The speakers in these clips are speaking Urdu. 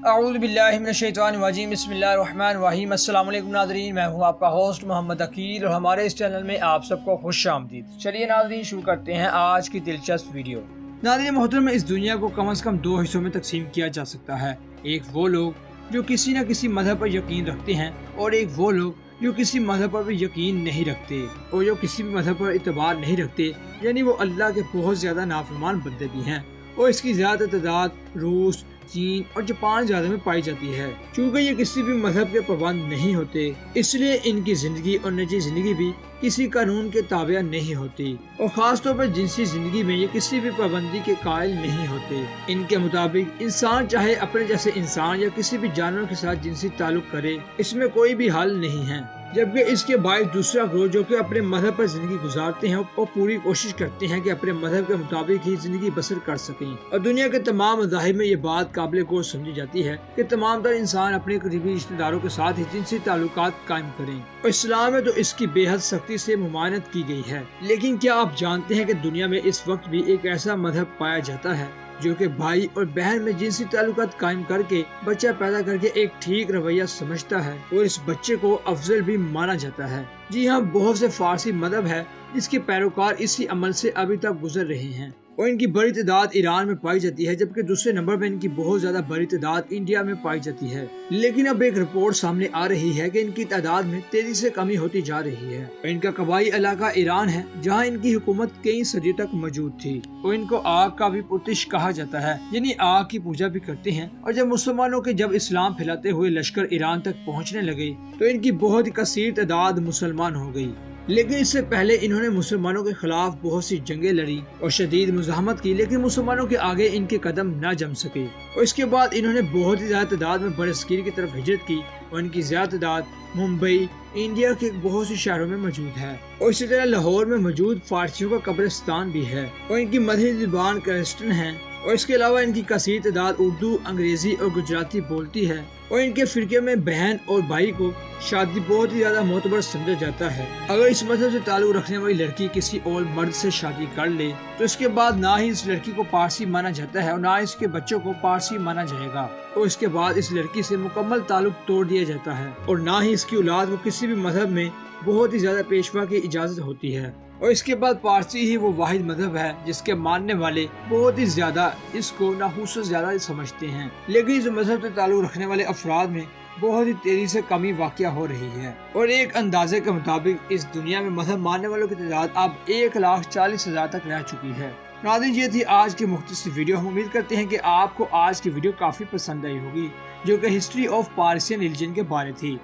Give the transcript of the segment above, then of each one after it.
اعوذ باللہ من الشیطان الرجیم بسم اللہ الرحمن الرحیم۔ السلام علیکم ناظرین، میں ہوں آپ کا ہوسٹ محمد عقیل اور ہمارے اس چینل میں آپ سب کو خوش آمدید۔ چلیے ناظرین شروع کرتے ہیں آج کی دلچسپ ویڈیو۔ ناظرین محترم، اس دنیا کو کم از کم دو حصوں میں تقسیم کیا جا سکتا ہے۔ ایک وہ لوگ جو کسی نہ کسی مذہب پر یقین رکھتے ہیں، اور ایک وہ لوگ جو کسی مذہب پر بھی یقین نہیں رکھتے اور جو کسی بھی مذہب پر اعتبار نہیں رکھتے، یعنی وہ اللہ کے بہت زیادہ نافرمان بندے بھی ہیں، اور اس کی زیادہ تعداد روس، چین اور جاپان زیادہ میں پائی جاتی ہے۔ چونکہ یہ کسی بھی مذہب کے پابند نہیں ہوتے، اس لیے ان کی زندگی اور نجی زندگی بھی کسی قانون کے تابع نہیں ہوتی، اور خاص طور پر جنسی زندگی میں یہ کسی بھی پابندی کے قائل نہیں ہوتے۔ ان کے مطابق انسان چاہے اپنے جیسے انسان یا کسی بھی جانور کے ساتھ جنسی تعلق کرے، اس میں کوئی بھی حل نہیں ہے، جبکہ اس کے باعث دوسرا گروہ جو کہ اپنے مذہب پر زندگی گزارتے ہیں وہ پوری کوشش کرتے ہیں کہ اپنے مذہب کے مطابق ہی زندگی بسر کر سکیں۔ اور دنیا کے تمام مذاہب میں یہ بات قابل غور سمجھی جاتی ہے کہ تمام تر انسان اپنے قریبی رشتہ داروں کے ساتھ ہی جنسی تعلقات قائم کریں، اور اسلام میں تو اس کی بے حد سختی سے ممانعت کی گئی ہے۔ لیکن کیا آپ جانتے ہیں کہ دنیا میں اس وقت بھی ایک ایسا مذہب پایا جاتا ہے جو کہ بھائی اور بہن میں جنسی تعلقات قائم کر کے بچہ پیدا کر کے ایک ٹھیک رویہ سمجھتا ہے، اور اس بچے کو افضل بھی مانا جاتا ہے؟ جی ہاں، بہت سے فارسی مذہب ہے جس کے پیروکار اسی عمل سے ابھی تک گزر رہے ہیں، اور ان کی بڑی تعداد ایران میں پائی جاتی ہے، جبکہ دوسرے نمبر پر ان کی بہت زیادہ بڑی تعداد انڈیا میں پائی جاتی ہے۔ لیکن اب ایک رپورٹ سامنے آ رہی ہے کہ ان کی تعداد میں تیزی سے کمی ہوتی جا رہی ہے، اور ان کا قبائلی علاقہ ایران ہے جہاں ان کی حکومت کئی صدیوں تک موجود تھی، اور ان کو آگ کا بھی پرتش کہا جاتا ہے، یعنی آگ کی پوجا بھی کرتے ہیں۔ اور جب مسلمانوں کے اسلام پھیلاتے ہوئے لشکر ایران تک پہنچنے لگے تو ان کی بہت ہی کثیر تعداد مسلمان ہو گئی، لیکن اس سے پہلے انہوں نے مسلمانوں کے خلاف بہت سی جنگیں لڑی اور شدید مزاحمت کی، لیکن مسلمانوں کے آگے ان کے قدم نہ جم سکے، اور اس کے بعد انہوں نے بہت ہی زیادہ تعداد میں برصغیر کی طرف ہجرت کی، اور ان کی زیادہ تعداد ممبئی انڈیا کے بہت سے شہروں میں موجود ہے، اور اسی طرح لاہور میں موجود فارسیوں کا قبرستان بھی ہے، اور ان کی مدری زبان کرسچن ہے، اور اس کے علاوہ ان کی کثیر تعداد اردو، انگریزی اور گجراتی بولتی ہے، اور ان کے فرقے میں بہن اور بھائی کو شادی بہت ہی زیادہ معتبر سمجھا جاتا ہے۔ اگر اس مذہب سے تعلق رکھنے والی لڑکی کسی اور مرد سے شادی کر لے تو اس کے بعد نہ ہی اس لڑکی کو پارسی مانا جاتا ہے اور نہ اس کے بچوں کو پارسی مانا جائے گا، اور اس کے بعد اس لڑکی سے مکمل تعلق توڑ دیا جاتا ہے، اور نہ ہی اس کی اولاد کو کسی بھی مذہب میں بہت ہی زیادہ پیشوا کی اجازت ہوتی ہے۔ اور اس کے بعد پارسی ہی وہ واحد مذہب ہے جس کے ماننے والے بہت ہی زیادہ اس کو نحوست سے زیادہ سمجھتے ہیں، لیکن اس مذہب سے تعلق رکھنے والے افراد میں بہت ہی تیزی سے کمی واقع ہو رہی ہے، اور ایک اندازے کے مطابق اس دنیا میں مذہب ماننے والوں کی تعداد اب 1,40,000 تک رہ چکی ہے۔ ناظرین، یہ تھی آج کی مختصر ویڈیو۔ ہم امید کرتے ہیں کہ آپ کو آج کی ویڈیو کافی پسند آئی ہوگی، جو کہ ہسٹری آف پارسین ریلیجن کے بارے تھی۔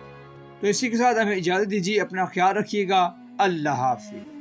تو اسی کے ساتھ ہمیں اجازت دیجیے، اپنا خیال رکھیے گا، اللہ حافظ۔